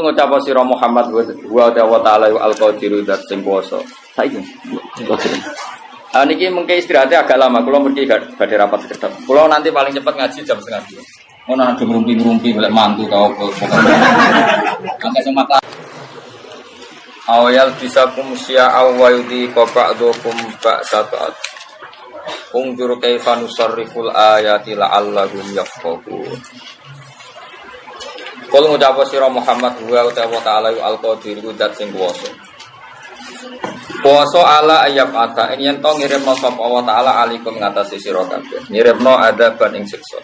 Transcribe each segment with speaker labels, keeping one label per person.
Speaker 1: ngucap sira Muhammad wa ta'ala al-qadiru dat sing kuwasa. Saiki. Niki mengke istirahatnya agak lama, kula mesti badhe rapat sekedap. Kula nanti paling cepat ngaji jam 1:30. Ngono ada ngrumpi-ngrumpi golek mantu ta opo. Angka semak. Awal bisa kumsia awayudi qaba'dukum ba'sata'at. Ungdur kaifa nusarriful ayati la'allahum yafqahun. Kul ngucap sira Muhammad wa ta'ala al-qadir dat sing kuwasa. Kuwasa ala ayab ata yen to ngirimno sapa Allah taala alikum ngatasi sira kabeh. Ngirimno adaban ing siksa.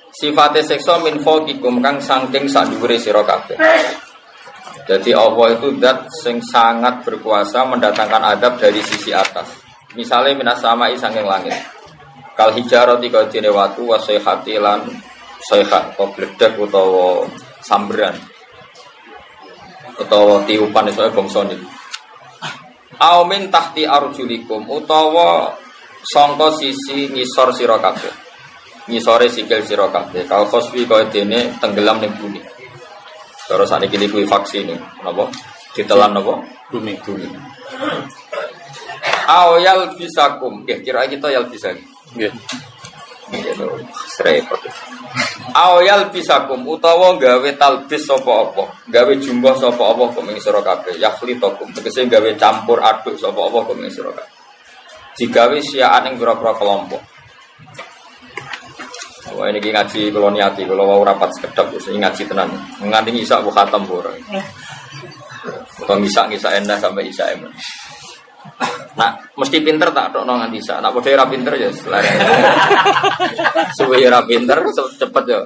Speaker 1: Sifate siksa min fawqikum kang saking sak dhuwure sira kabeh. Jadi Allah itu zat sing sangat berkuasa mendatangkan adab dari sisi atas. Misalnya minas sama'i saking langit. Kal hijarati kadene watu wa sayhati lan sayhat atau bledek utawa samberan utawa tiupan iso bangsa niki. Aumin tahti arjulikum utawa sangka sisi ngisor sira kabeh. Ngisore sikil sira kabeh. Kal khoswi kaya dene tenggelam ning bumi. Terus sakniki kuwi vaksin napa? Ditelan napa? Bumi. Awyal bisakum. Nggih, kira kita yal bisa. Nggih. Gitu, repot. Awyal bisakum utawa gawe talbis sapa apa, gawe jumlah sapa apa kok ing sira kabeh, yakhlitakum tegese gawe campur aduk sapa apa kok ing sira kabeh. Digawe siaan ing pira-pira kelompok. Wah ini ngaji kula niati, kula wau rapat sekedap wis ngaji tenan. Nganti isak bu khatam ora. Utawa isak endah sampai isak emen. Nah, mesti pinter tak tokno nganti isak. Nak padha ora pinter ya selare. Suwe ora pinter cepet ya.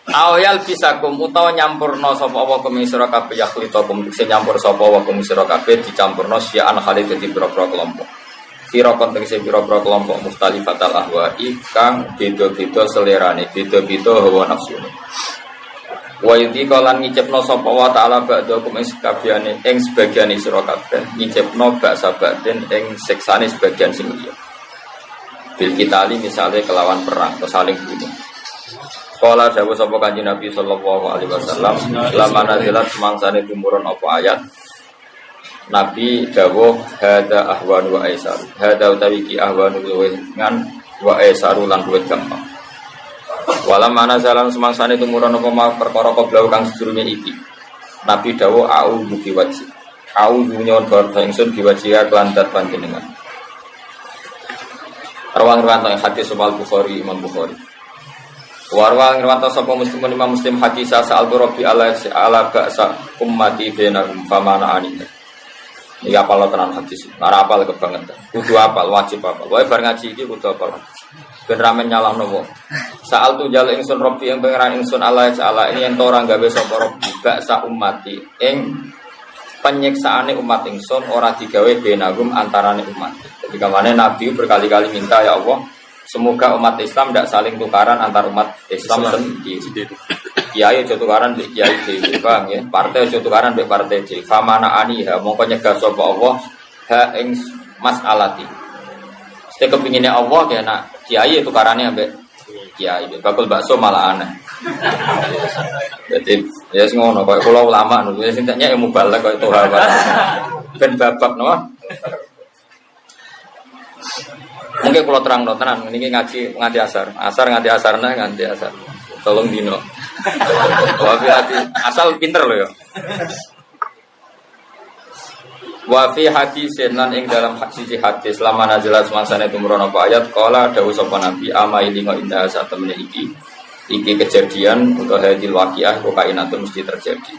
Speaker 1: Awyal bisakum utawa nyampurna sapa apa kumi sira kabeh yakhlitakum sing nyampur sapa wa kumi sira kabeh dicampurna siaan khalid dadi pira-pira kelompok. Sira konteks pira-pira kelompok mukhtalifatal ahwa'i kang beda-beda selerane, beda-beda hawa nafsune. Wa yudika lan ngicipno sapa wa ta'ala ba'dakum ing sakabehane ing sebagiane sira kabeh ngicipno baksa batin ing siksane sebagian sing liya. Bil kitali misale kelawan perang atau saling bunuh. Kala dawuh sapa Kanjeng Nabi sallallahu alaihi wasallam lama nazilat semangsane tumurun apa ayat Nabi dawuh hada ahwan wa aisar. Hada utawi ki ahwan wa aisaru lan luwih gampang. Walam mana jalan semangsane tumurun apa perkara koblau kang sedurunge iki. Nabi dawuh a'udzu biwajhi. A'udzu nyon barta ingsun biwajhi lan dat panjenengan. Rawang-rawang hadis Sahih Bukhari Imam Bukhari. Warwang rawang sapa muslimun Imam Muslim hadis sa'al rabbi ala ba'sa ummati bainahum famana anina. Iki apal tenan hadis. Ora apal kebangetan. Kudu apal, wajib apal. Wae bar ngaji iki kudu apal. Ben ramen nyalahno wong. Saal tu jal ingsun Rabbi yang pangeran ingsun Allah Ta'ala ini ento ora gawe sapa Rabbi baksa ummati ing penyiksaane umat ingsun ora digawe benagum antarane umat. Jadi kamane Nabi berkali-kali minta ya Allah, semoga umat Islam tidak saling tukaran antar umat Islam sendiri. Kiai aja tukaran mbek kiai dhewe, Bang ya. Partai aja tukaran mbek partai dhewe. Famana aniha mongko nyegah sapa Allah ha ing mas'alati. Sing kepingine Allah ya nak kiai tukarane ambek kiai, bakul bakso malah aneh. Jadi ya ngono kaya kula ulama niku sing taknya ilmu balak kaya toha wae. Ben babak napa? Mungkin kula terangno tenan niki ngaji nganti asar. Asar nganti asarna nganti asar. Tolong dino. Wafi hati asal pinter lho ya. Wafi hadis lan ing dalam sisi hadis lama nazalat semangsane tumurun apa ayat qala dawuh sapa nabi ama ilinga indah satemene iki kejadian untuk hadil waqiah kok kainatun mesti terjadi.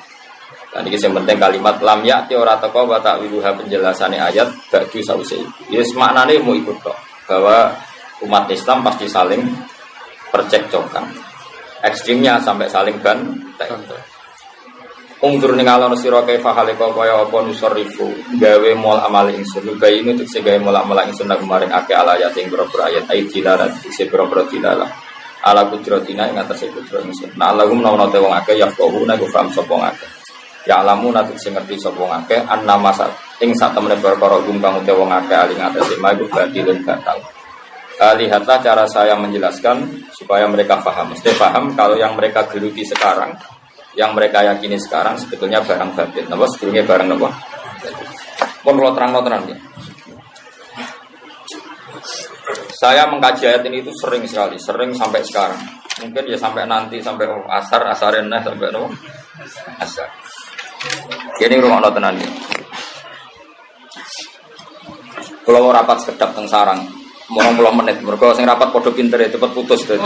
Speaker 1: Dan iki sing penting kalimat lam ya'ti ora teko wa ta'wiluha penjelasane ayat ba'du sause iki. Yes maknane mau ikut kok bahwa umat Islam pasti saling percekcokan. Ekstrimnya sampai saling bantai. Ungdur ning alon sira kaifa halika kaya apa nusarifu gawe mul amal ingsun gawe ini tekse gawe mul amal ingsun kemarin akeh ayat ing beberapa ayat dilalah tekse beberapa dilalah ala kudratina ing atase kudrat ingsun nah Allahum nawana te wong akeh ya kau nek paham sapa wong akeh ya alamu nate sing ngerti sapa wong akeh annama ing sak temene perkara gum kang te wong akeh ali atase maju batilun batal Lihatlah cara saya menjelaskan supaya mereka paham. Mesti paham kalau yang mereka geluti sekarang, yang mereka yakini sekarang sebetulnya barang batin. Napa sebetulnya barang napa? Pun kalau terang ya. Saya mengkaji ayat ini itu sering sekali, sering sampai sekarang. Mungkin ya sampai nanti, sampai asarenah, sampai no asar. Ini rumah tenan ini. Kalau rapat sekedap teng sarang, mau 10 menit. Mereka sing rapat podo pinter ya cepet putus tuh.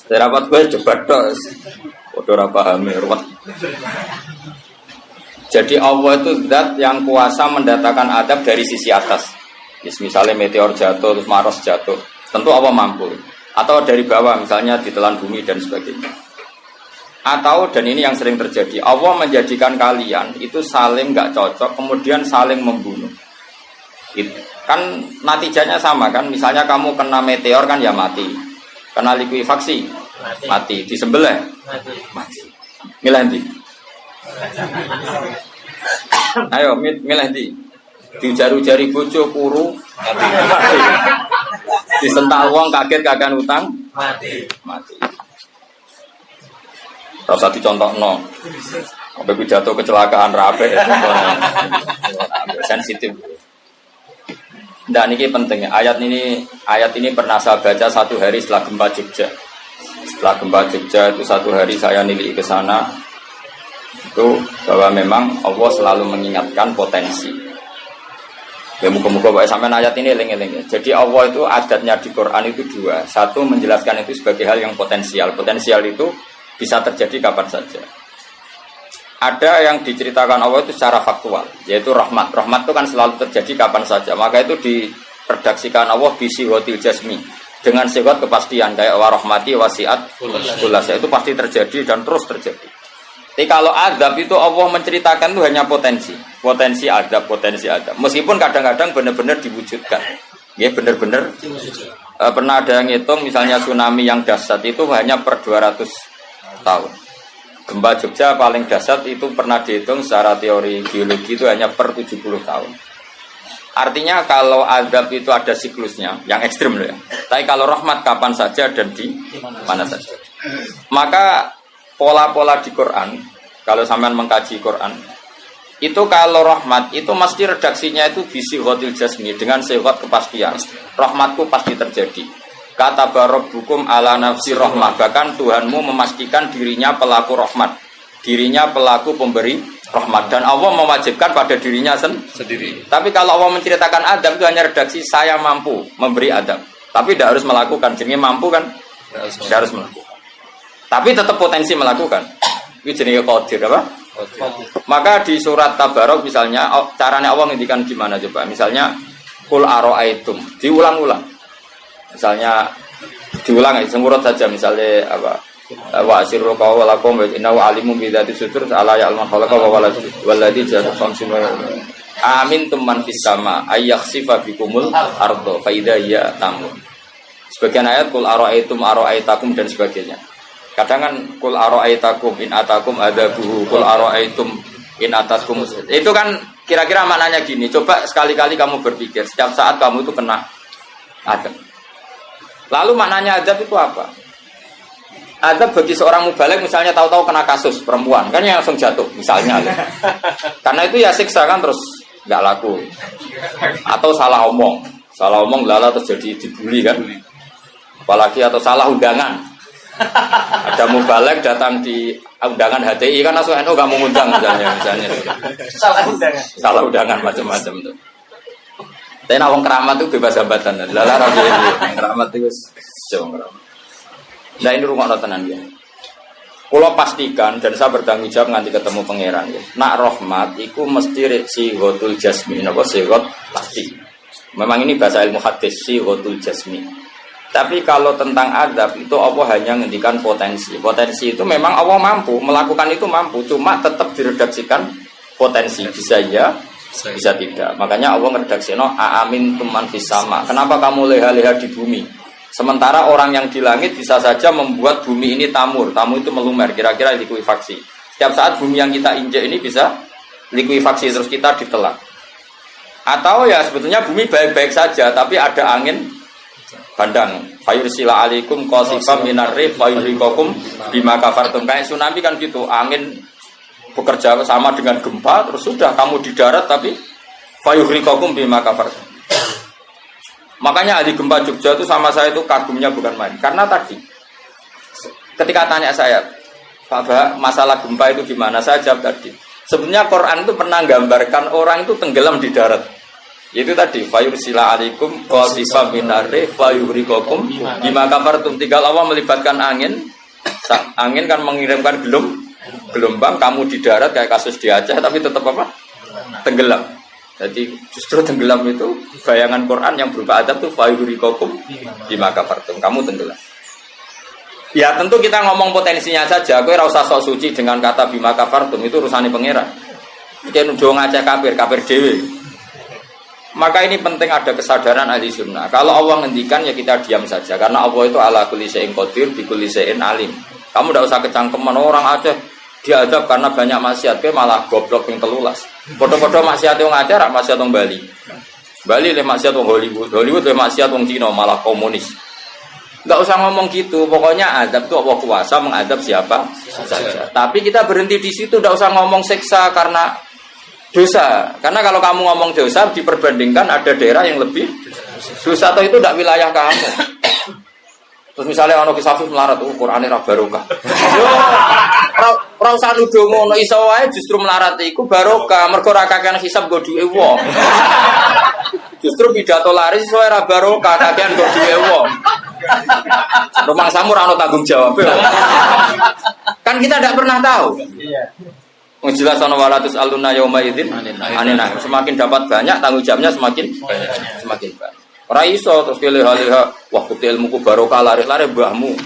Speaker 1: Rapat gue coba dong, podo rapahami ruwet. Jadi Allah itu zat yang kuasa mendatangkan adab dari sisi atas. Misalnya meteor jatuh, terus Mars jatuh, tentu Allah mampu. Atau dari bawah, misalnya ditelan bumi dan sebagainya. Atau, dan ini yang sering terjadi, Allah menjadikan kalian itu saling gak cocok, kemudian saling membunuh. Kan natijanya sama kan, misalnya kamu kena meteor kan ya mati, kena likuifaksi mati, disembelih mati. Milih ndi? Ayo milih ndi? Dijaru-jari bojo kuru mati. Disentak wong kaget kagak utang mati. Rasa dicontohno. Sampai pidato kecelakaan rape sensitif. Nah ini pentingnya ayat ini pernah saya baca satu hari setelah gempa Jogja. Setelah gempa Jogja itu satu hari saya nilai ke sana itu bahwa memang Allah selalu mengingatkan potensi. Ya muka-muka sampai ayat ini eling-eling. Jadi Allah itu adatnya di Quran itu dua. Satu menjelaskan itu sebagai hal yang potensial. Potensial itu bisa terjadi kapan saja. Ada yang diceritakan Allah itu secara faktual, yaitu rahmat. Rahmat itu kan selalu terjadi kapan saja. Maka itu diredaksikan Allah bisi hotil jasmi dengan sifat kepastian kayak warahmati wasiat kulas. Itu pasti terjadi dan terus terjadi. Tapi kalau azab itu Allah menceritakan itu hanya potensi azab. Meskipun kadang-kadang benar-benar diwujudkan. Ya benar-benar pernah ada yang ngitung misalnya tsunami yang dahsyat itu hanya per 200 tahun. Gempa Jogja paling dahsyat itu pernah dihitung secara teori geologi itu hanya per 70 tahun. Artinya kalau azab itu ada siklusnya, yang ekstrim loh ya. Tapi kalau rahmat kapan saja dan di mana saja. Maka pola-pola di Quran, kalau sampean mengkaji Quran, itu kalau rahmat itu mesti redaksinya itu bisi hotil jasmi dengan sifat kepastian. Rahmatku pasti terjadi. Kata barabbukum ala nafsi rahmah, bahkan Tuhanmu memastikan dirinya pelaku rahmat, dirinya pelaku pemberi rahmat, dan Allah mewajibkan pada dirinya sendiri. Tapi kalau Allah menceritakan adab itu hanya redaksi saya mampu memberi adab, tapi tidak harus melakukan. Jadi mampu kan tidak harus melakukan. Tapi tetap potensi melakukan. Itu jenis qadir apa? Maka di surat Tabarok misalnya caranya Allah ngendikan gimana coba? Misalnya qul ara'aitum, diulang-ulang. Misalnya diulang semurut saja misalnya apa? Wa asirru qawlakum wa innahu alimun bi dzati sudur ala ya'lamu khalaqa wa walladzi ja'ala samsun amintum man fis sama ayakhsifa bikumul ardo fa idza hiya tamun. Sebagian ayat qul ara'aitakum dan sebagainya. Kadang kan kul ara'aitakum in atakum adabuhu kul ara'aitum in ataskum. Itu kan kira-kira maknanya gini. Coba sekali-kali kamu berpikir setiap saat kamu itu kena adab. Lalu maknanya adab itu apa? Adab bagi seorang mubaligh misalnya tahu-tahu kena kasus perempuan kan yang langsung jatuh misalnya. Karena itu ya siksa kan terus nggak laku. Atau salah omong lala terus jadi dibully kan. Apalagi atau salah undangan. Ada mubaligh datang di undangan HTI kan langsung NU gak mau ngundang misalnya. Salah undangan macam-macam tuh. Tapi nawang keramat tuh bebas hambatan. Lala raja ini keramat itu jauh keramat. Nah ini rumah tenan ya. Kalau pastikan dan saya bertanggung jawab nanti ketemu pangeran ya. Nak rahmat itu mesti si ghotul jasmi. Apa si ghot pasti. Memang ini bahasa ilmu hadis si ghotul jasmi. Tapi kalau tentang adab itu Allah hanya ngendikan potensi. Potensi itu memang Allah mampu melakukan itu mampu, cuma tetap diredaksikan potensi. Bisa ya, bisa tidak. Makanya Allah ngeredaksino aamin tuman fis sama. Kenapa kamu leha-leha di bumi? Sementara orang yang di langit bisa saja membuat bumi ini tamur. Tamu itu melumer, kira-kira likuifaksi. Setiap saat bumi yang kita injek ini bisa likuifaksi terus kita ditelan. Atau ya sebetulnya bumi baik-baik saja, tapi ada angin bandang. Fayursila alaikum qasifam minar rih fayurikakum bima kafartum. Kayak tsunami kan gitu, angin bekerja sama dengan gempa, terus sudah kamu di darat tapi fayurikakum bima kafartum. Makanya ahli gempa Jogja itu sama saya itu kagumnya bukan main. Karena tadi ketika tanya saya, Pak, masalah gempa itu gimana? Saya jawab tadi. Sebenarnya Quran itu pernah gambarkan orang itu tenggelam di darat. Itu tadi fayursila alaikum qasifam minarri fayuhrikakum bima kafartum. Tinggal Allah melibatkan angin. Angin kan mengirimkan gelombang, kamu di darat kayak kasus di Aceh tapi tetap apa? Tenggelam. Jadi justru tenggelam itu bayangan Quran yang berupa adab itu fayuhrikakum bima kafartum. Kamu tenggelam. Ya tentu kita ngomong potensinya saja. Kowe ora usah sok suci dengan kata bima kafartum, itu urusane pangeran. Iki nuduh ngajak kafir dhewe. Maka ini penting ada kesadaran ahli sunnah. Kalau Allah ngendikan ya kita diam saja. Karena Allah itu ala kulli syai'in qadir bi kulli syai'in alim. Kamu tidak usah kecangkeman orang Aceh diadab karena banyak maksiat, ke malah goblok yang telulas. Podo-podo maksiat wong Aceh rak maksiat wong Bali. Bali le maksiat wong Hollywood, Hollywood le maksiat wong Cina malah komunis. Enggak usah ngomong gitu. Pokoknya adab itu Allah kuasa mengadab siapa saja. Tapi kita berhenti di situ, tidak usah ngomong siksa karena dosa. Karena kalau kamu ngomong dosa diperbandingkan ada daerah yang lebih dosa atau itu tidak wilayah kamu. Terus misalnya ono kisah melarat, Qur'ane ra barokah. Yo ora usah nuduh ngono, iso wae justru melarat iku barokah, mergo ra kakean hisab go duwe wong. Justru pidato laris iso ra barokah, kakean go duwe wong. Rumah samu ora ono tanggung jawab. Kan kita tidak pernah tahu. Iya. Jelas ana walatus aluna yauma idzin anina. Semakin dapat banyak tanggung jawabnya semakin banyak. Ora iso terus pilih-pilih wah kutil ilmuku barokah lari-lari mbahmu.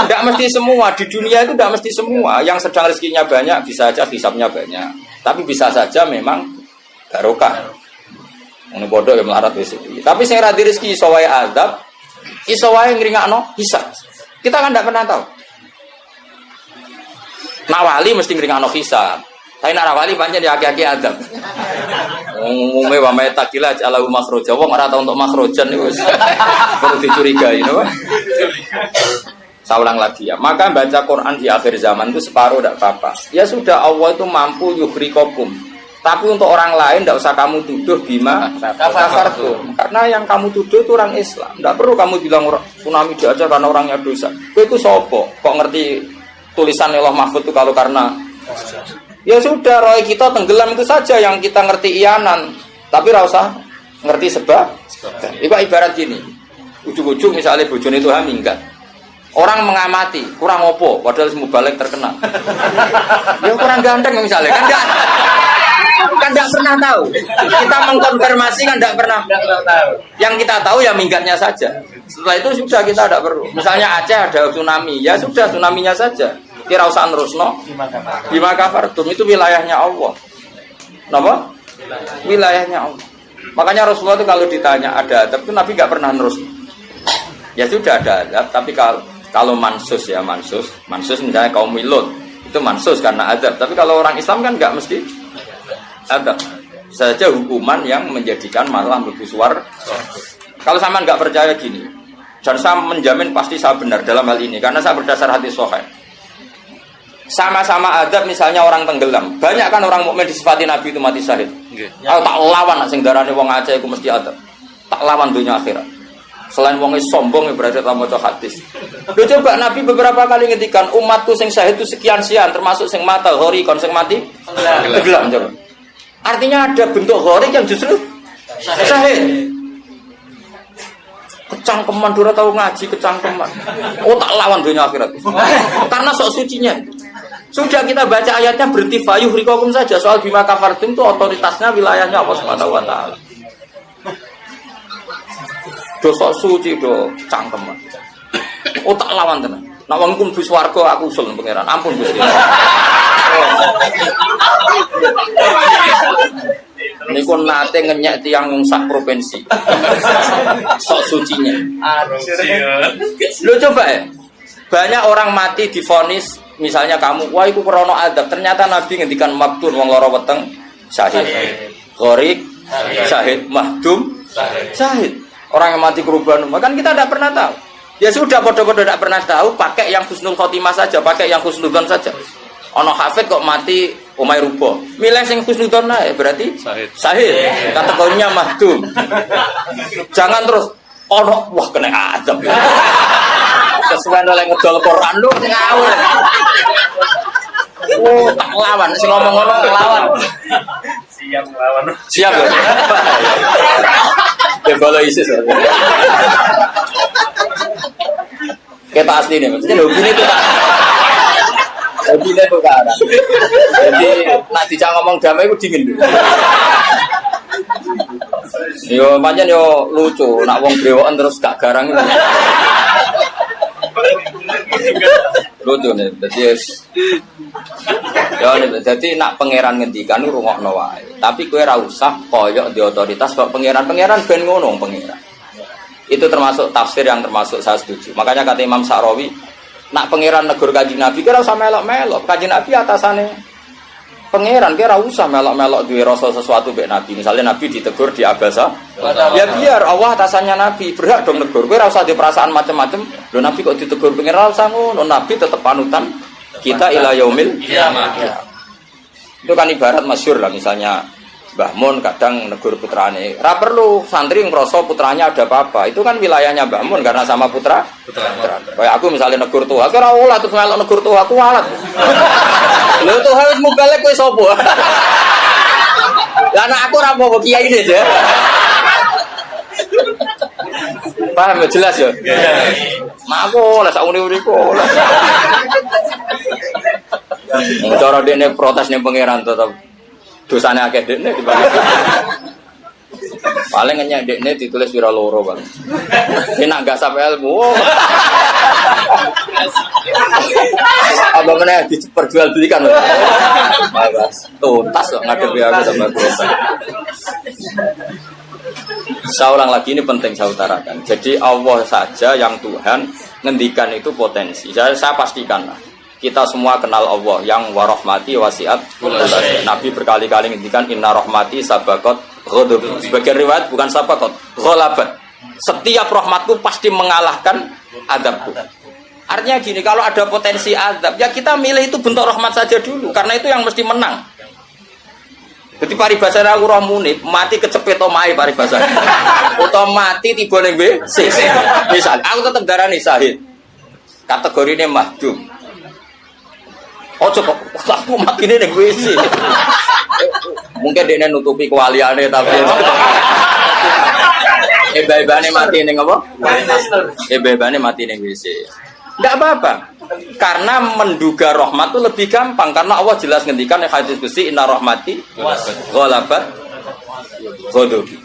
Speaker 1: Enggak mesti semua di dunia itu enggak mesti semua. Yang sedang rezekinya banyak bisa saja hisabnya banyak. Tapi bisa saja memang barokah. Ngono bodoh ya melarat wis iki. Tapi sing ra di rezeki iso wae azab, iso wae ngringakno hisab. Kita kan enggak pernah tahu. Nak wali mesti ngringakno hisab. Tapi nak wali pancen ya aki-aki adab. Umume wa may takila ala makhraja. Wong ora tau untuk makhrajan niku wis perlu dicurigai napa. Saulang lagi ya. Maka baca Quran di akhir zaman itu separuh tidak apa-apa. Ya sudah Allah itu mampu yuhrikokum. Tapi untuk orang lain tidak usah kamu tuduh bima kafartum. Karena yang kamu tuduh itu orang Islam. Tidak perlu kamu bilang tsunami aja karena orangnya dosa. Itu sopo. Kok ngerti tulisan Allah Mahfud itu kalau karena ya sudah, roy kita tenggelam itu saja yang kita ngerti iyanan. Tapi rasa ngerti sebab. Itu ibarat gini. Ujung-ujung misalnya bojone itu minggat. Orang mengamati, kurang opo, padahal semua balik terkenal. Ya kurang ganteng misalnya, kan enggak pernah tahu. Kita mengkonfirmasi kan enggak pernah tahu. Yang kita tahu ya minggatnya saja. Setelah itu sudah kita tidak perlu. Misalnya Aceh ada tsunami, ya sudah tsunaminya saja. Kira usah nerusno bima kafartum itu wilayahnya Allah. Napa? Wilayahnya Allah. Makanya Rasulullah itu kalau ditanya ada adab itu Nabi enggak pernah nerus. Ya sudah ada adab, tapi kalau mansus ya mansus misalnya kaum Lut itu mansus karena adab. Tapi kalau orang Islam kan enggak mesti adab. Saja hukuman yang menjadikan malah mlebu swarga. Kalau sama enggak percaya gini, dan saya menjamin pasti saya benar dalam hal ini karena saya berdasar hadis sahih. Sama-sama adab misalnya orang tenggelam. Banyak kan orang mukmin disifati Nabi itu mati syahid. Aku tak lawan sing darane wong Aceh iku mesti adab. Tak lawan dunia akhirat. Selain wong sombong berarti tak maca hadis. Lho coba Nabi beberapa kali ngendikan umatku sing syahid itu sekian-sekian termasuk sing mata hori kon sing mati tenggelam coba. Artinya ada bentuk hori yang justru syahid. Kecangkeman dora tahu ngaji kecangkeman. Oh tak lawan dunia akhirat. Karena sok sucinya. Sudah kita baca ayatnya berhenti fayuhrikokum saja. Soal bima kafartum itu otoritasnya wilayahnya Allah Subhanahu wa taala. Dosa suci do cangkeman. Oh tak lawan tenan. Nek wong iku mlebu swarga aku usul pangeran. Ampun Gusti. Niku nate ngenyek tiyang wong sak provinsi. Sok sucinya. Lu coba ya. Banyak orang mati divonis misalnya kamu, wah iku krana adab. Ternyata Nabi ngendikan maktun wong lara weteng syahid. Gharik syahid, mahdum syahid. Orang yang mati korban rumah kan kita tidak pernah tahu. Ya sudah, bodoh-bodoh tidak pernah tahu, pakai yang husnul khotimah saja, pakai yang husnudzon saja. Ono hafid kok mati umay rubo, milih sing husnudzon ae berarti syahid. Kategorinya mahdum. Jangan terus ono wah kena azab. Sesuai oleh ngedol Quran lu ngawur. Oh, tak lawan sing ngomong-ngomong lawan.
Speaker 2: Siap lawan.
Speaker 1: Siap ya. Bebalo ISIS. Kita asli nih, maksudnya hobi ini tuh kan. Hobi ini tuh kan. Jadi nak dijak ngomong damai itu dingin dulu. Yo pancen yo lucu, nak wong brewokan terus gak garang itu. Lucu nih, jadi nak pangeran ngendikan rungokno wae. Tapi kowe ora usah koyok di otoritas kok pangeran ben ngono pangeran. Itu termasuk tafsir yang termasuk saya setuju. Makanya kata Imam Sa'rawi, nak pangeran negur Kanjeng Nabi kira usah melok-melok. Kanjeng Nabi atasane pangeran kira usah melok-melok duwe rasa sesuatu mbek Nabi. Misalnya Nabi ditegur di Abasa, ya biar Allah atasannya Nabi, berhak dong negur. Kowe ora usah di perasaan macam-macam. Lho Nabi kok ditegur pangeran usah ngono. Nabi tetap panutan kita ila yaumil kiamah. Ya. Itu kan ibarat masyhur lah, misalnya Mbah Mun kadang negur putrane. Ora perlu santri ngrasa putranya ada apa-apa. Itu kan wilayahnya Mbah Mun karena sama putra. Kayak aku misalnya negur tuh, aku ora olah terus melok negur tuh, aku walat. Lho tuh harus mubalek kowe sapa? Lah anak aku ora apa kiai ini aja. Paham ya, jelas ya? Mak aku lah sak uri-uriku. Cara dene protes ning pangeran tetep dosane akeh dekne dibanding. Paling ngenyek dekne ditulis wira loro, Bang. Enak gak sampai ilmu. Apa meneh diperjualbelikan. Mas, tuntas kok ngadepi aku sama dosa. Saya ulang lagi, ini penting saya utarakan. Jadi Allah saja yang Tuhan ngendikan itu potensi. Saya pastikan lah. Kita semua kenal Allah yang warahmati wasiat. Nabi berkali-kali ngendikan inna rahmati sabaqat ghadab. Sebagian riwayat bukan sabaqat, ghalabat. Setiap rahmatku pasti mengalahkan azabku. Artinya gini, kalau ada potensi azab, ya kita milih itu bentuk rahmat saja dulu, karena itu yang mesti menang. Jadi paribasane aku roh munib, mati kecepet omahe paribasane. Utawa mati tiba ning WC. Misal aku tetep darani syahid. Kategorine mahdum. Ojo kok aku makine ning WC. Mungkin dene nutupi kewaliane tapi ebane mati ning apa? Ebane mati ning WC. Enggak apa-apa. Karena menduga rahmat itu lebih gampang karena Allah jelas ngendikan di hadis qudsi inna rahmati ghalabat ghadabi.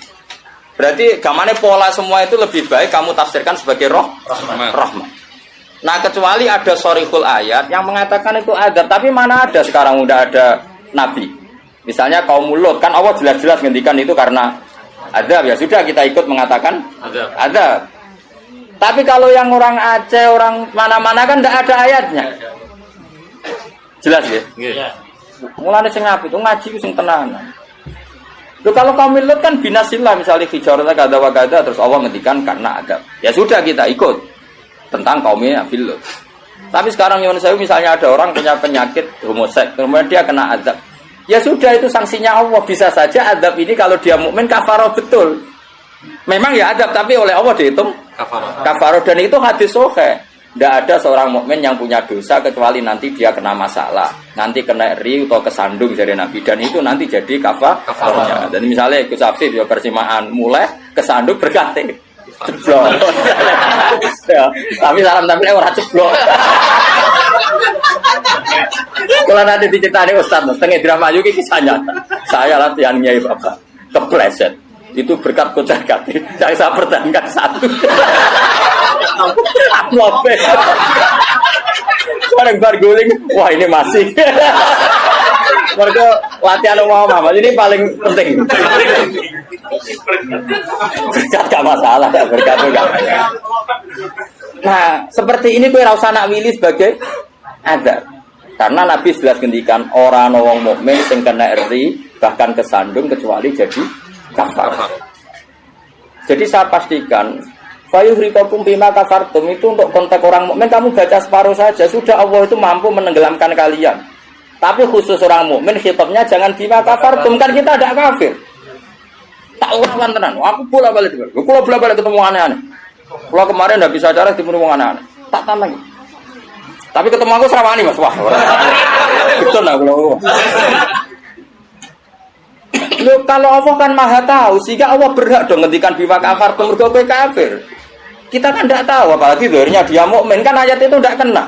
Speaker 1: Berarti gamane pola semua itu lebih baik kamu tafsirkan sebagai rahmat. Nah, kecuali ada sharihul ayat yang mengatakan itu azab, tapi mana ada sekarang udah ada nabi. Misalnya kaum Lut kan Allah jelas-jelas ngendikan itu karena azab, ya sudah kita ikut mengatakan azab. Tapi kalau yang orang Aceh, orang mana-mana kan tidak ada ayatnya. Jelas ya? Iya. Mulane sing apik itu ngaji ku sing tenanan. Loh kalau kaum Lut kan binasillah misalnya hijarata kada wa kada terus Allah ngendikan karena azab. Ya sudah kita ikut tentang kaumnya Lut. Tapi sekarang yang saya misalnya ada orang punya penyakit homoseks, kemudian dia kena azab. Ya sudah itu sanksinya Allah, bisa saja azab ini kalau dia mukmin kafarah betul. Memang ya azab tapi oleh Allah dihitung kafarah dan itu hadis sahih. Tidak ada seorang mukmin yang punya dosa kecuali nanti dia kena masalah, nanti kena ri atau kesandung dari Nabi dan itu nanti jadi kafarahnya. Dan misalnya Gus Afif ya persimaan mulai kesandung berganti. Ceblok. Ya, tapi salam tampilnya orang ceblok. Kalau nanti diceritani Ustaz, setengah drama juga kisahnya. Saya latihan nyai Bapak, kepleset. Itu berkat kocar kati. Yang saya pertahankan satu. Aku apa? Orang berguling, wah ini masih. Mereka latihan umum, ini paling penting. Berkat gak masalah, berkat enggak. Nah, seperti ini kowe ora usah nak wilih sebagai ada. Karena Nabi jelas ngendikan orang wong mukmin sing kena eri bahkan kesandung kecuali jadi kafar. Jadi saya pastikan fayuhrikakum bima kafartum itu untuk konteks orang mukmin kamu baca separuh saja sudah Allah itu mampu menenggelamkan kalian. Tapi khusus orang mukmin khitabnya jangan bima kafartum kan kita ada kafir. Tak lawan tenan. Aku bola-balik juga. Kalau bola-balik ketemu aneh-aneh. Kalau kemarin enggak bisa cara ketemu wong aneh-aneh. Tak tantang. Tapi ketemu aku serawani Mas. Wah. Betul lah kalau. Loh, kalau Allah kan maha tahu, sehingga Allah berhak dong ngendikan bima kafar mergo kowe kafir. Kita kan tidak tahu, apalagi doanya dia mukmin kan ayat itu tidak kena.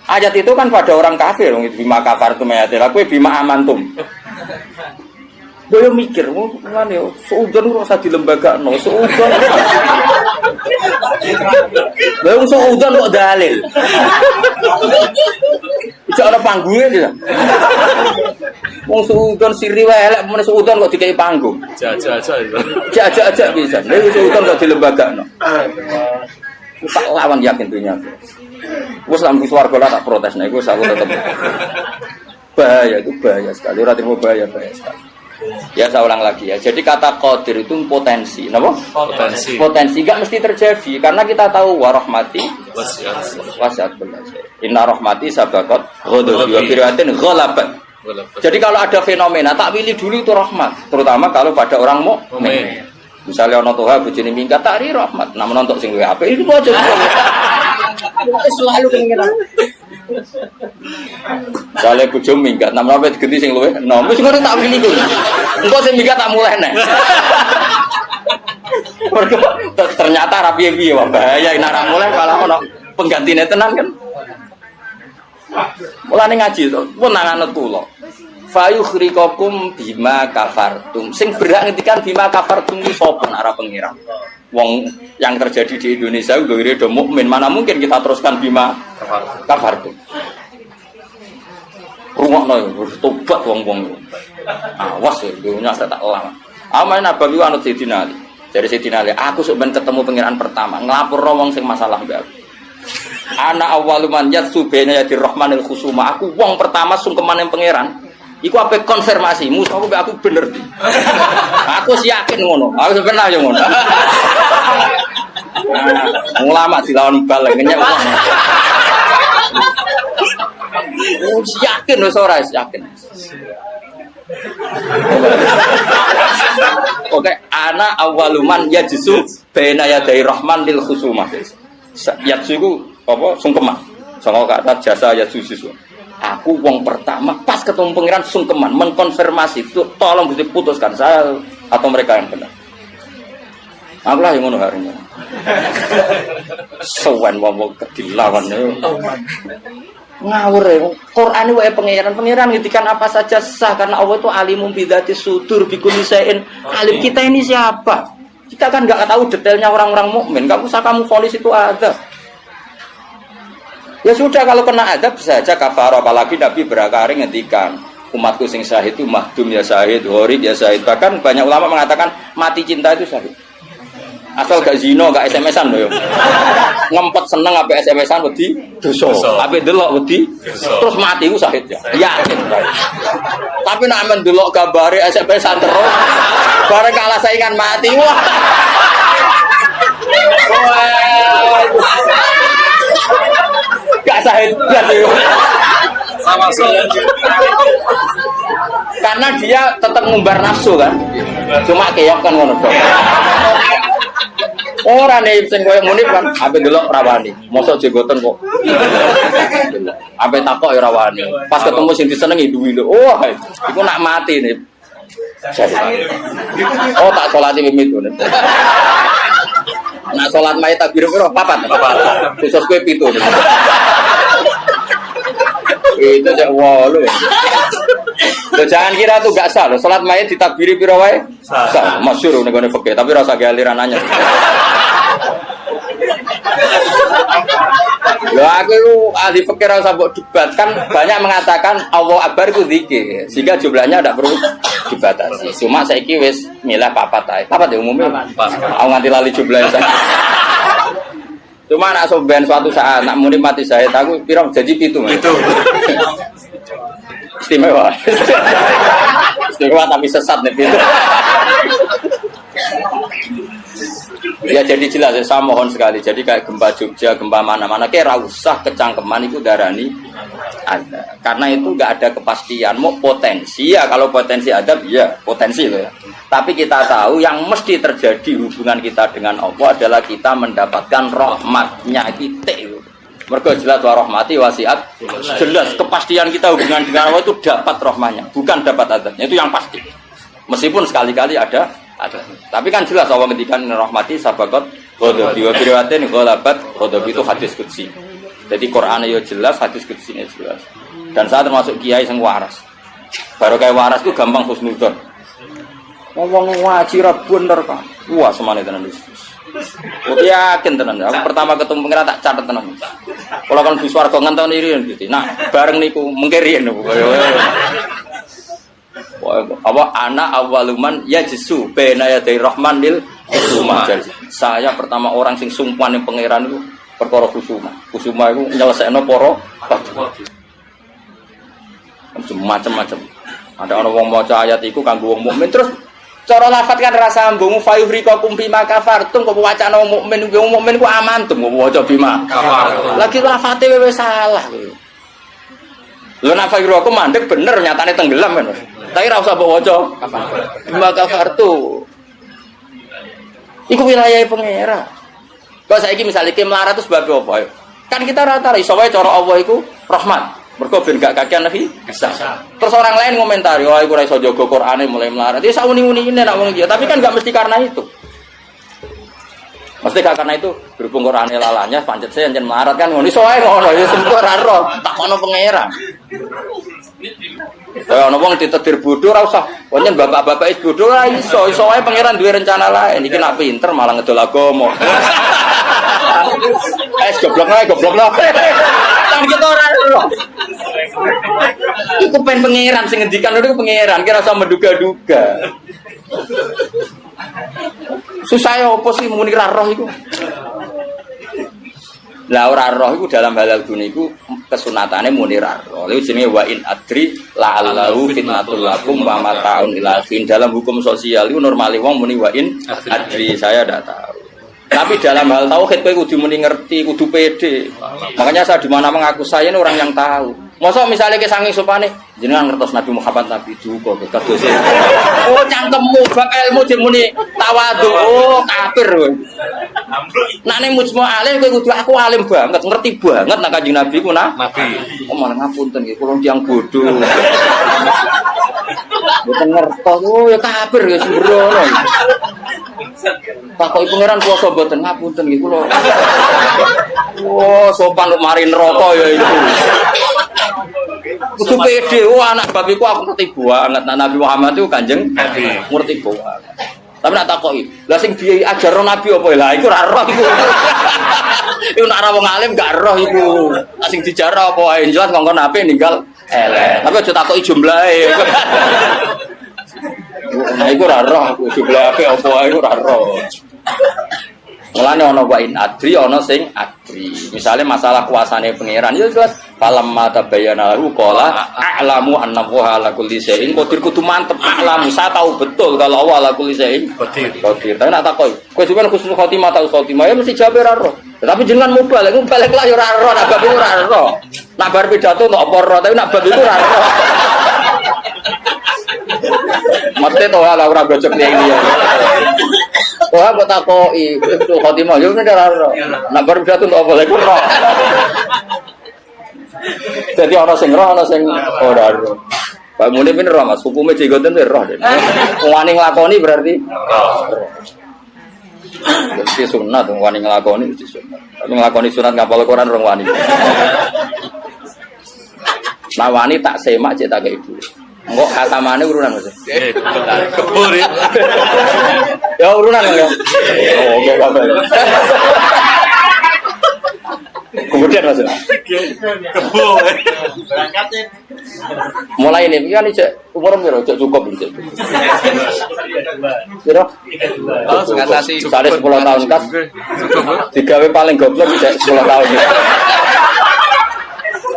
Speaker 1: Ayat itu kan pada orang kafir, bima kafar tu mayatilah, kowe bima amantum. Boyo mikir, ngene yo, seudon ora usah dilembagakno, seudon. Lah wong seudon kok dalil. Bisa ana panggunge dia. Wong seudon siri wae elek men seudon kok dikei panggung. Jajak bisa. Lha seudon kok dilembagakno. Tak lawan yakin dunia. Wes lampu swarga lah tak protes nek iku aku tetep. Bahaya itu bahaya sekali. Ora terima bahaya sekali. Ya saya ulang lagi ya. Jadi kata qadir itu potensi, napa? Potensi. Potensi enggak mesti terjadi karena kita tahu warahmati wasiat belas. Inna rahmati sabaqat ghadabi wa firatin ghalabat. Jadi kalau ada fenomena tak pilih dulu itu rahmat, terutama kalau pada orang mukmin. Misalnya ana toha bojone minggat tak ri rahmat, namun untuk sing luwih apik itu aja. Selalu pengen. Kalau bojo minggat, namun apa diganti sing luwih? Nah, wis ngono tak pilih kuwi. Engko sing minggat tak mulai nek. Ternyata rapi-piye wae bahaya nek ora mulai malah ono penggantine tenan kan. Mulane ngaji to, pun nang anut kula. Fayukhrikakum bima kafartum. Sing berhak ngendikan bima kafartum iki sapa nek pengiran. Wong yang terjadi di Indonesia udah do mukmin, mana mungkin kita teruskan bima kafartum. Rungokno tobat wong-wong. Awas ya, dunia saya tak lama. Amain abang itu anut Sayyidina Ali. Dari Sayyidina Ali, aku sebenarnya ketemu pengiran pertama, ngelapor wong sing masalah mbak aku. Ana awaluman yatsu baina yadir rahmanil khusuma. Aku wong pertama sungkeman yang pangeran. Iku apa konfirmasi, musuh aku bener. Aku yakin ngono. Aku sebenarnya ngono. Ulama dilawan bal ngenyek wong. Yakin wis ora yakin. Oke, ana awaluman yajsu baina yadir rahmanil khusuma. Yatsu iku apa sungkeman. Sanga kata jasa yatsu sisu. Aku wong pertama pas ketemu pangeran sungkeman mengkonfirmasi itu tolong Gusti putuskan saya atau mereka yang benar. Aku lah yang ngono harinya. Sowan wong kedilawan ngawur ya. Quran wae pangeran ngendikan apa saja sah karena Allah itu alimum bidzati sudur bikulli syai'in. Alim kita ini siapa? Kita kan enggak tahu detailnya orang-orang mukmin. Enggak usah kamu vonis itu ada. Ya sudah kalau kena adab bisa aja kafar, apalagi Nabi berakari ngendikan umatku sing syahid itu mahdum ya syahid, gharib ya syahid. Bahkan banyak ulama mengatakan mati cinta itu syahid. Asal gak zino, gak SMS-an loh. Ngempet seneng apa SMS-an wedi dosa. Ape delok wedi terus mati ku syahid ya. Yakin. Tapi nek men delok gambare SMS-an terus bareng kalah saingan mati. Wah. Gak syahid ya.
Speaker 2: Sama
Speaker 1: karena dia tetap ngumbar nafsu kan. Cuma keok kan ngono dong. Ora nih sing koyo munib kan, ape delok rawani. Mosok jenggoten kok. Ape takok ya rawani. Pas ketemu sing disenengi duwi lho. Oh, iku nak mati nih. Oh, tak salati mimit ngono. Nak salat mayit takbir piro? Papat. Khusus kowe 7. Itu jak walu. Loh, jangan kira tuh gak sah loh. Salat mayit ditakbiri piro wae? Sah. Masyhur nek ngene fikih, tapi rasa ge aliran anyar. Loh aku itu ahli fikih rasa mbok debat kan banyak mengatakan Allahu Akbar itu zikir. Sehingga jumlahnya tidak perlu dibatasi. Cuma saiki wis milah papat ae. Papat ya umumnya. Aku nganti lali jumlahnya. Cuma nak soben suatu saat nak muni mati saya aku piro jadi 7. Itu. Istimewa. Istimewa tapi sesat nih itu.
Speaker 3: Ya jadi jelas ya, saya mohon sekali. Jadi kayak gempa Jogja, gempa mana-mana, kayak usah kecangkeman itu darani ada. Karena itu nggak ada kepastian. Mau potensi ya, kalau potensi ada, ya potensi loh ya. Tapi kita tahu yang mesti terjadi hubungan kita dengan Allah adalah kita mendapatkan rahmatnya kita. Mergo jelas wa rahmati wasiat. Jelas kepastian kita hubungan dengan Allah itu dapat rahmatnya, bukan dapat adabnya. Itu yang pasti. Meskipun sekali-kali ada. Tapi kan jelas Allah ngendikan rahmati sabaqat ghadabi wa biriwatin ghalabat ghadabi itu hadis qudsi. Jadi Quran ya jelas, hadis qudsi ini jelas. Dan saya termasuk kiai sing waras. Baru kayak waras itu gampang husnudzon. Ngomong ngaji ra bener kan. Wah, semane tenan wis. Aku yakin tenan. Aku pertama ketemu pengira tak catet tenan. Kalau kan bis warga nganton iri gitu. Nah, bareng niku mengkiri niku. Apa anak awaluman ya jesu bena ya dari rahman lil kusuma. Saya pertama orang sing sumpah ning pangeran itu perkara kusuma. Kusuma itu nyelesaikno para macam-macam. Ada orang wong maca ayat iku kanggo wong mukmin terus cara lafat kan rasa sambung fa yuhriqakum bima kafartum kok wacana wong mukmin ku amantum waca bima kafar. Lagi lafate wis salah kowe. Lho nek fa yuhriqakum mandek bener nyatane tenggelam kan. Tapi ora usah mbok waca bima kafartu. Iku wilayahe pangeran. Kok saiki misale ki melarat terus sebab apa? Kan kita rata-rata iso wae cara Allah iku rahmat. Mergo ben gak kakean nabi bisa. Terus orang lain komentari, "Wah, iku ora iso jaga Qur'ane mulai melarat." Ya sak uni-unine nek wong iki, tapi kan gak mesti karena itu. Mesti gak karena itu, berhubung Qur'ane lalanya pancet saya njen melarat kan ngono iso wae ngono ya sempo ora ro, takono pangeran. Kaya ana wong ditetir bodho ora usah. Pancen bapak-bapak is bodho ora iso wae pangeran duwe rencana lain. Iki nak pinter malah ngedol agama. Goblok lah. Kan kita ora ro. Iku pen pangeran sing ngendikan itu pangeran, kira usah menduga-duga. Susah ya apa sih muni ra roh iku? Lah ora roh iku dalam halal dunia iku kesunatane muni ra roh. Lha jenenge wa in adri la'allahu fitnatul lakum wa mata'un ilahin. Dalam hukum sosial itu normali wong muni wa in adri, saya ndak tahu. Tapi dalam hal tauhid kowe kudu muni ngerti, kudu pede. Makanya saya di mana mengaku saya ini orang yang tahu. Mosok misalnya ke sanging supane jenengan ngertos Nabi Muhammad Nabi juga kados. Oh cangkemmu bab ilmu muni tawadhu. Oh kafir kowe. Nek ning mujmu alim kowe kudu aku alim banget, ngerti banget nek Kanjeng Nabi ku Nabi. Oh malah ngapunten nggih kula tiyang bodho. Mboten ngertos. Oh ya kafir ya sembrono. Takoki pangeran puasa mboten ngapunten nggih kula. Oh sopan mari neraka ya itu. Kudu pede, anak bab iku aku ngerti banget. Nabi Muhammad itu Kanjeng Nabi, ngerti banget. Tapi nak takoki, lha sing diajarno Nabi apa lha iku ora roh iku. Iku nek ora wong alim gak roh iku. Lah sing dijarah apa wae jelas ngongkon Nabi ninggal elek. Tapi aja takoki jumlahe. Nah iku ora roh, jumlahe apa wae iku ora roh. Mulane ana wa in adri ana sing adri. Misale masalah kuasane pangeran ya jelas falam mata bayana lahu qala a'lamu anna wa ala kulli syai'in qadir kudu mantep a'lamu saya tahu betul kalau Allah ala kulli syai'in qadir. Tapi nak takoki kowe sampeyan husnul khotimah atau khotimah ya mesti jawab ora roh. Tapi jenengan mubalek lah ya ora roh, nak bab iku ora roh. Nak bar pidato kok apa roh, tapi nak bab iku ora roh. Mate to ala ora gojok iki ya. Wah, kok takoki itu khotimah yo nek ora roh. Nak bar pidato kok apa lek roh. Jadi ana sing roh, ana sing ora roh. Pak Muni pin roh Mas, hukume jenggoten roh. Wani nglakoni berarti roh. Jadi sunat, wani nglakoni itu sunat. Tapi nglakoni sunat ngapal Quran rong wani. Nah wani tak semak cek tak ibu. Engko khatamane urunan Mas. Kebur ya. Ya urunan ya. Oh, oke kabeh. Kemudian Mas. Kebur. Berangkatin. Mulai ini kan umur piro cek cukup iki. Piro? Ngatasi 10 tahun kas. Digawe paling goblok cek 10 tahun.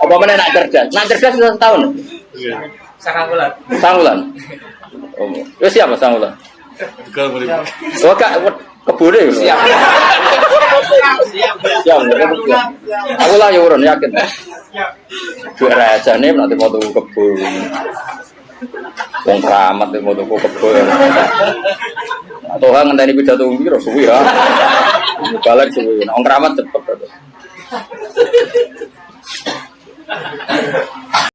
Speaker 3: Apa meneh nak cerdas? Nak cerdas 1 tahun. Sangulan. Oh. Wis siap Sangulan. Oh, kebune.
Speaker 1: Siap.
Speaker 3: Siap. Aku lah ya urun yakin. Duit rajane nanti mau tuku kebun. Wong keramat mau tuku kebun. Atau ngenteni pidato piro suwi ya. Balik suwi. Wong keramat cepet.